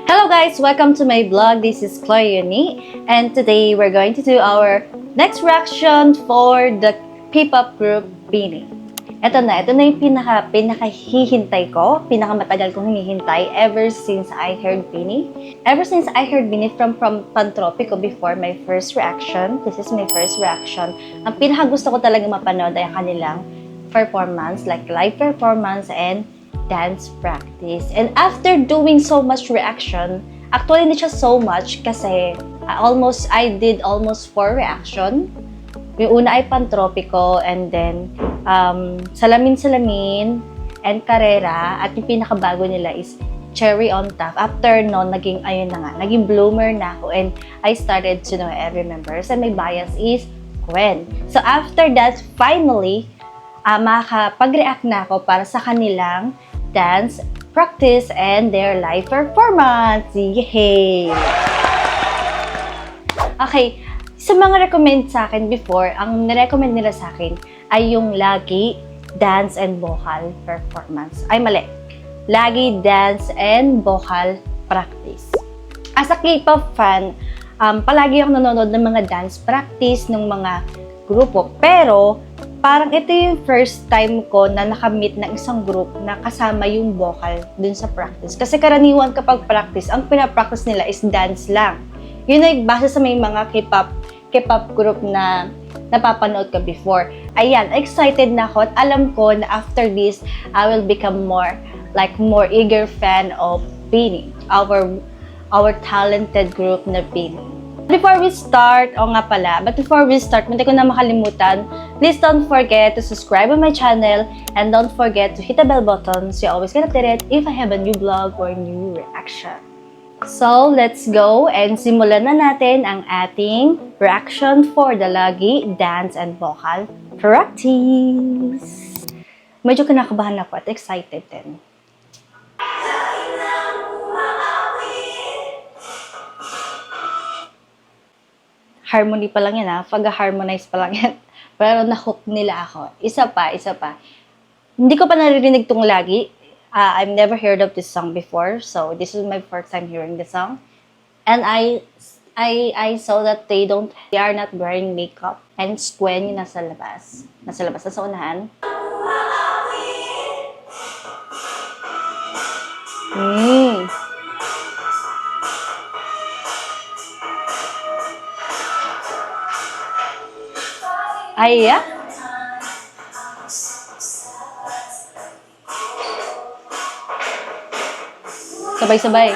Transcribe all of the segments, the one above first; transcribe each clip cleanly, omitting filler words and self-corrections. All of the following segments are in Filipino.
Hello guys! Welcome to my vlog. This is Chloe Uni, and today we're going to do our next reaction for the P-pop group BINI. Ito na yung pinakahihintay ko, pinakamatagal kong hinihintay ever since I heard BINI. Ever since I heard BINI from Pantropico before my first reaction. This is my first reaction. Ang pinakagusto ko talaga mapanood ay kanilang performance, like live performance and dance practice. And after doing so much reaction, actually hindi siya so much kasi I did almost 4 reaction. Yung una ay Pantropico, and then Salamin and Carrera, at yung pinakabago nila is Cherry on Top. After no, naging bloomer na ako, and I started to know every members, and my bias is Gwen. So after that, finally, makakapag-react na ako para sa kanilang dance practice and their live performance. Yay! Okay, sa mga recommend sa akin before, ang nirecommend nila sa akin ay yung Lagi Dance and Vocal Performance. Ay, mali. Lagi Dance and Vocal Practice. As a K-pop fan, palagi ako nanonood ng mga dance practice ng mga grupo. Pero, parang ito yung first time ko na nakamit ng isang group na kasama yung vocal dun sa practice. Kasi karaniwan kapag practice, ang pinapractice nila is dance lang. Yun ay base sa may mga K-pop group na napapanood ka before. Ayan, excited na ako at alam ko na after this, I will become more eager fan of BINI, our talented group na BINI. Before we start, before we start, hindi ko na makalimutan, please don't forget to subscribe on my channel and don't forget to hit the bell button so you always get updated if I have a new vlog or new reaction. So, let's go and simulan na natin ang ating reaction for the Lagi Dance and Vocal Practice. Medyo kinakabahan ako at excited din. Harmony pa lang yan pag-harmonize pa lang yan. Pero na-hook nila ako. Isa pa. Hindi ko pa naririnig tong Lagi. I've never heard of this song before. So, this is my first time hearing the song. And I saw that they are not wearing makeup. And it's Gwen yung nasa labas. Nasa unahan. Ay, sabay-sabay.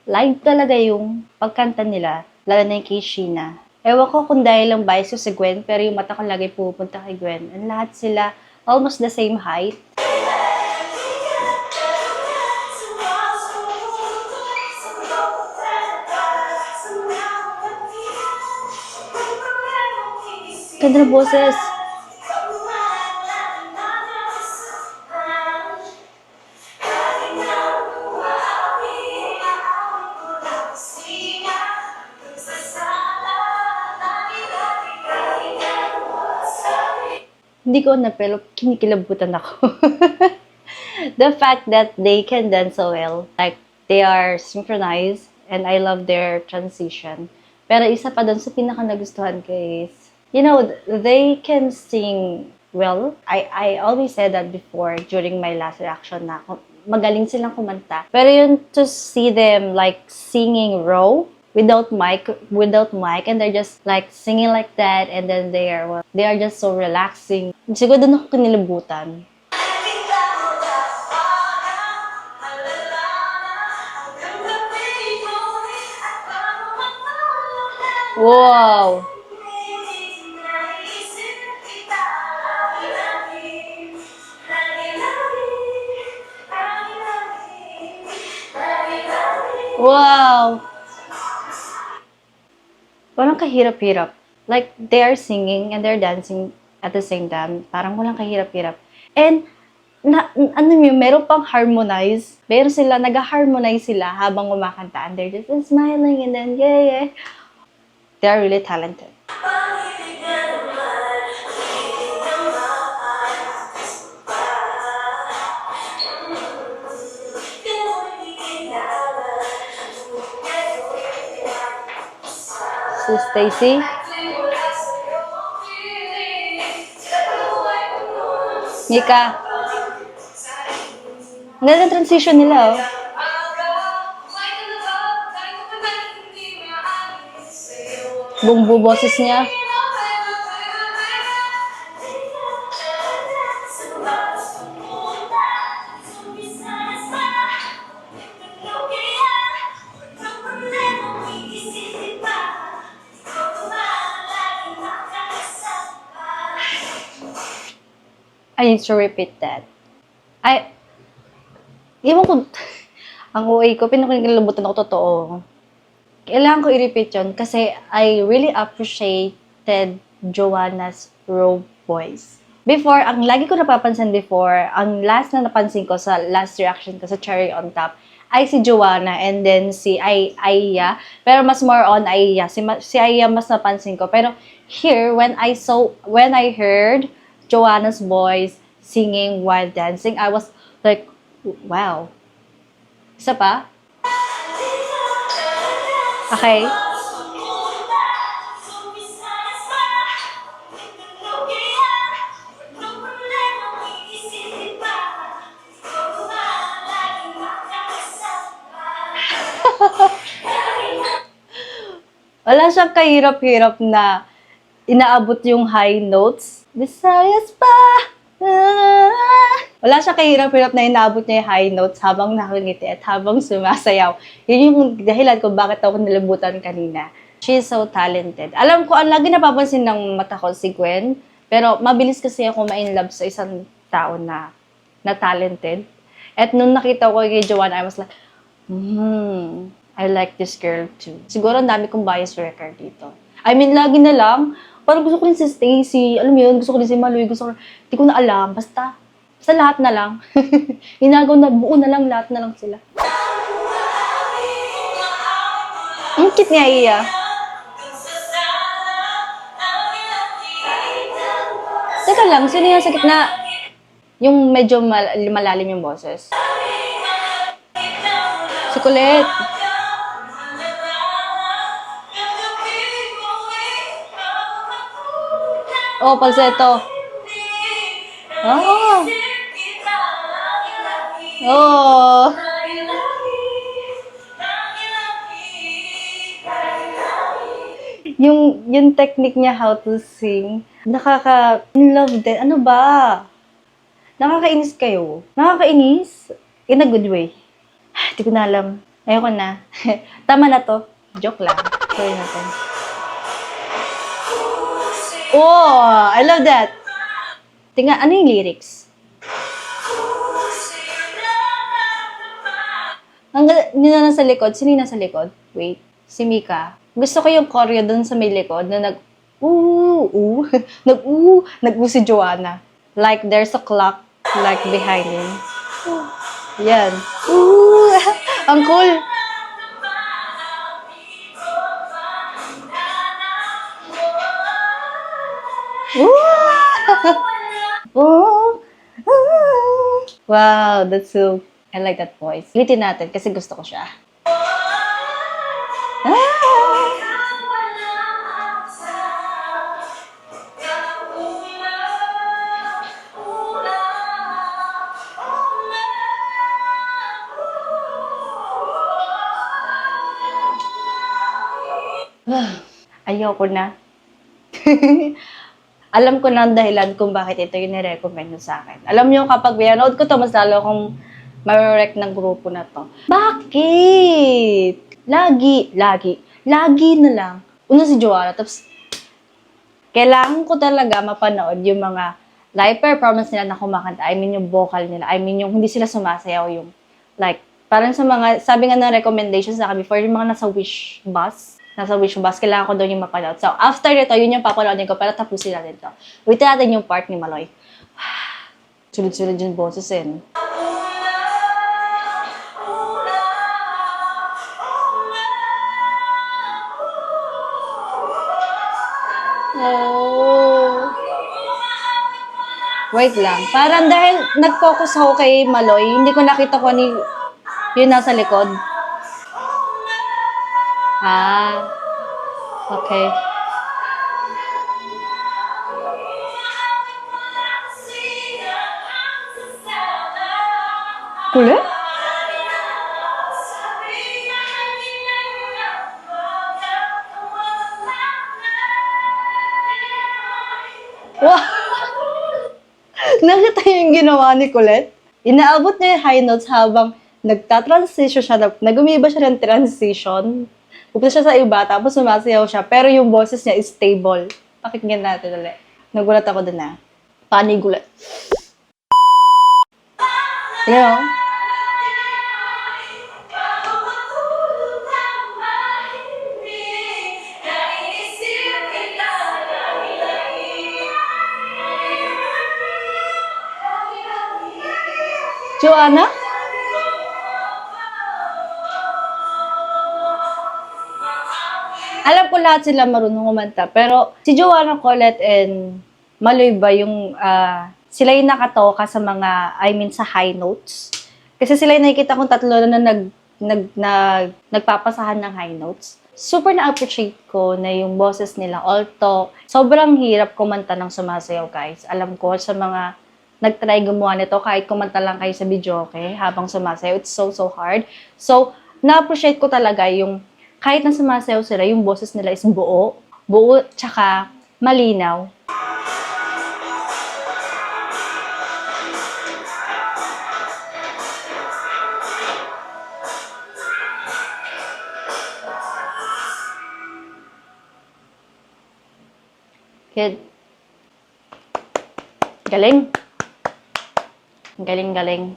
Live talaga yung pagkanta nila, lalo na yung kay Sheena. Ewan ko kung dahil lang bias ko si Gwen, pero yung mata ko lagi pupunta kay Gwen. And lahat sila almost the same height. Ganda ng boses. Hindi ko pero kinikilabutan ako. The fact that they can dance so well, like they are synchronized, and I love their transition. Pero isa pa dun sa pinaka nagustuhan ko is, they can sing well. I always said that before during my last reaction na magaling silang kumanta. Pero yun, to see them like singing raw, without mic, and they're just like singing like that, and then they are just so relaxing. Siguro doon ako kinilabutan. Wow! Wow! Walang kahirap-hirap. Like, they are singing and they're dancing at the same time, parang walang kahirap-hirap. And, ano yun, meron pang harmonize. Meron sila, nag-harmonize sila habang kumakanta. And they're just smiling and then, yeah. They're really talented. So, Stacy? Mika? Ang ganda ng transition nila, oh. Bumbu boses niya. I need to repeat that. Iwan ko, ang OA ko, pinakilimutan ako totoo. Kailangan ko i-repeat yun kasi I really appreciated Joanna's raw voice. Before, ang lagi ko napapansin before, ang last na napansin ko sa last reaction ko sa Cherry on Top, ay si Joanna and then si Aya. Pero mas more on Aya. Si Aya mas napansin ko. Pero here, when I heard Joanna's voice singing while dancing, I was like, wow. Isa pa? Okay. Wala siyang kahirap-hirap na inaabot yung high notes. Visayas pa! Wala siyang kahirap-hirap na inaabot niya yung high notes habang nakangiti at habang sumasayaw. Yun yung dahilan kung bakit ako nilibutan kanina. She is so talented. Alam ko, ang lagi napapansin ng mata ko si Gwen, pero mabilis kasi ako ma-inlove sa isang tao na talented. At nung nakita ko kay Joanna, I was like, I like this girl too. Siguro ang dami kong bias record dito. I mean, lagi na lang, parang gusto ko rin si Stacy, alam mo yun, gusto ko rin si Maloy, hindi ko na alam, basta lahat na lang. Hinagaw na, buo na lang, lahat na lang sila. Ang cute niya, Iya. Teka lang, sino yung sa gitna? Yung medyo malalim yung boses. Si Colette. Oh, falsetto. Oh. Oh. Yung technique niya how to sing, nakaka-love din. Ano ba? Nakakainis kayo? Nakakainis? In a good way. Hindi ko na alam. Ayoko na. Tama na to. Joke lang. Sorry natin. Oh, I love that. Tingnan, ano yung lyrics? Hindi na nasa likod. Sino yung nasa likod? Wait. Si Mika. Gusto ko yung choreo dun sa may likod na nag-oo si Joanna. Like there's a clock like behind him. Yan. Ooh, ang cool. Wow, that's so... I like that voice. Ulitin natin kasi gusto ko siya. Ayoko na. Alam ko na ang dahilan kung bakit ito yung nirecommend nyo sa akin. Alam nyo, kapag pinanood ko to, mas lalo akong marerect ng grupo na to. Bakit? Lagi na lang. Una si Joanna, tapos kailangan ko talaga mapanood yung mga live performance nila na kumakanta. I mean, yung vocal nila. I mean, yung hindi sila sumasayaw, yung like, parang sa mga, sabi nga ng recommendations sa akin before, yung mga nasa Wish bus, nasa Wish Box. Kailangan ko doon yung mapanood. So, after nito, yun yung papanoodin ko para tapusin natin to. Ulitin natin yung part ni Maloy. Sulit-sulit yung boses eh. No? Oh. Wait lang. Parang dahil nag-focus ako kay Maloy, hindi ko nakita ko ni yun nasa likod. Ah. Okay. Kulit? Wow! Nakita yung ginawa ni Colette? Inaabot niya yung high notes habang nagta-transition siya, nag-umiba siya ng transition. Pupunta siya sa iba, tapos sumasayaw siya, pero yung boses niya is stable. Pakinggan natin ulit. Nagulat ako dun na. Panigulat. You know? Joanna? Alam ko lahat sila marunong kumanta, pero si Joanna, Colette, and Maloy ba yung sila yung nakatoka sa mga, sa high notes? Kasi sila yung nakikita kong tatlo na nagpapasahan ng high notes. Super na-appreciate ko na yung boses nila. Although, sobrang hirap kumanta ng sumasayaw, guys. Alam ko sa mga nag-try gumawa nito, kahit kumanta lang kayo sa videoke habang sumasayaw, it's so hard. So, na-appreciate ko talaga yung kahit na sumasayaw sila, yung boses nila is buo, tsaka malinaw. Kid. Galing. Galing.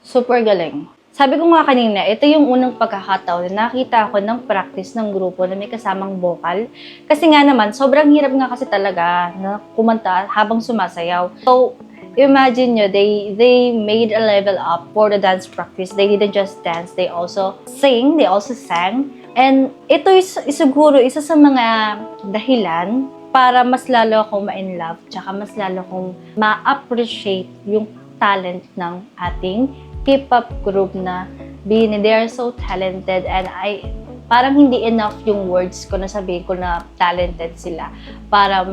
Super galing. Sabi ko nga kanina, ito yung unang pagkakataon na nakita ko ng practice ng grupo na may kasamang vocal. Kasi nga naman, sobrang hirap nga kasi talaga na kumanta habang sumasayaw. So, imagine nyo, they made a level up for the dance practice. They didn't just dance, they also sang. And ito is siguro isa sa mga dahilan para mas lalo akong ma-in-love, tsaka mas lalo akong ma-appreciate yung talent ng ating K-pop group na BINI. They are so talented, and parang hindi enough yung words ko na sabihin ko na talented sila para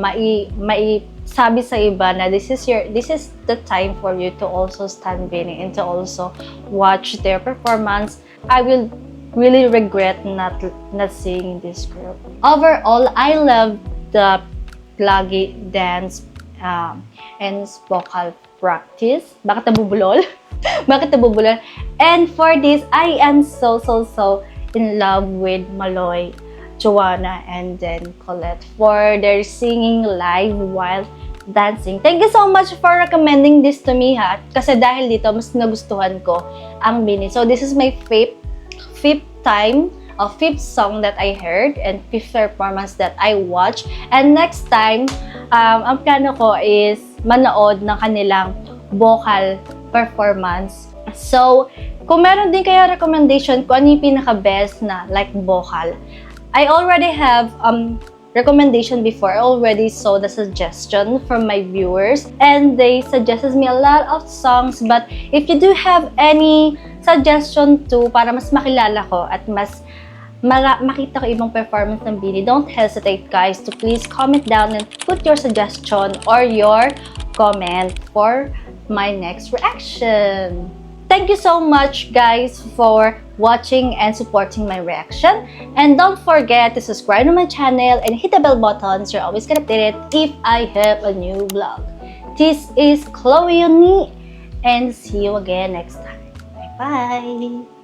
sabi sa iba na this is the time for you to also stand BINI and to also watch their performance. I will really regret not seeing this group. Overall, I love the lagi dance and vocal practice. Bakit nabubulol? Bakit nabubulol? And for this, I am so in love with Maloy, Joanna, and then Colette for their singing live while dancing. Thank you so much for recommending this to me, ha? Kasi dahil dito, mas nagustuhan ko ang BINI. So this is my fifth song that I heard and fifth performance that I watched. And next time, ang plano ko is manood ng kanilang vocal performance. So, kung meron din kaya recommendation ko ano yung pinaka-best na like vocal, I already have recommendation before. I already saw the suggestion from my viewers and they suggested me a lot of songs. But if you do have any suggestion too para mas makilala ko at mas makita ko ibang performance ng BINI, don't hesitate, guys, to please comment down and put your suggestion or your comment for my next reaction. Thank you so much, guys, for watching and supporting my reaction. And don't forget to subscribe to my channel and hit the bell button so you're always get updated if I have a new vlog. This is Chloe Uni, and see you again next time. Bye-bye!